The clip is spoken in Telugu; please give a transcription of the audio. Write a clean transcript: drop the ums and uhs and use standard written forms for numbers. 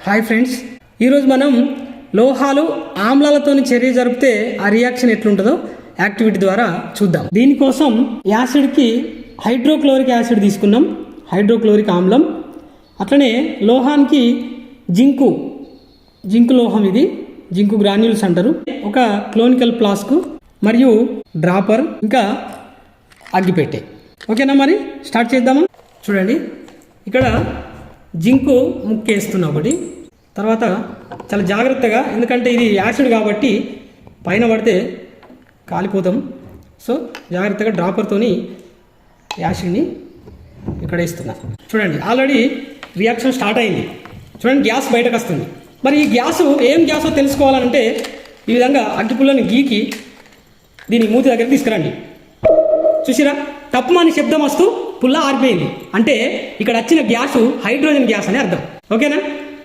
హాయ్ ఫ్రెండ్స్, ఈరోజు మనం లోహాలు ఆమ్లాలతో చర్య జరిపితే ఆ రియాక్షన్ ఎట్లుంటుందో యాక్టివిటీ ద్వారా చూద్దాం. దీనికోసం యాసిడ్కి హైడ్రోక్లోరిక్ యాసిడ్ తీసుకున్నాం, హైడ్రోక్లోరిక్ ఆమ్లం. అట్లనే లోహానికి జింకు లోహం, ఇది జింకు గ్రాన్యూల్స్ అంటారు. ఒక క్లోనికల్ ఫ్లాస్క్ మరియు డ్రాపర్, ఇంకా అగ్గిపెట్టె. ఓకేనా, మరి స్టార్ట్ చేద్దామా? చూడండి, ఇక్కడ జింకు ముక్కేస్తున్నా ఒకటి. తర్వాత చాలా జాగ్రత్తగా, ఎందుకంటే ఇది యాసిడ్ కాబట్టి పైన పడితే కాలిపోతాం. సో జాగ్రత్తగా డ్రాపర్తోని యాసిడ్ని ఇక్కడ వేస్తున్నా. చూడండి, ఆల్రెడీ రియాక్షన్ స్టార్ట్ అయింది. చూడండి, గ్యాస్ బయటకు వస్తుంది. మరి ఈ గ్యాసు ఏం గ్యాసో తెలుసుకోవాలంటే ఈ విధంగా అగ్గిపుల్లని గీకి దీని మూతి దగ్గర తీసుకురండి. చూసిరా, తప్పమని శబ్దం వస్తూ పుల్ల ఆరిపోయింది. అంటే ఇక్కడ వచ్చిన గ్యాసు హైడ్రోజన్ గ్యాస్ అని అర్థం. ఓకేనా?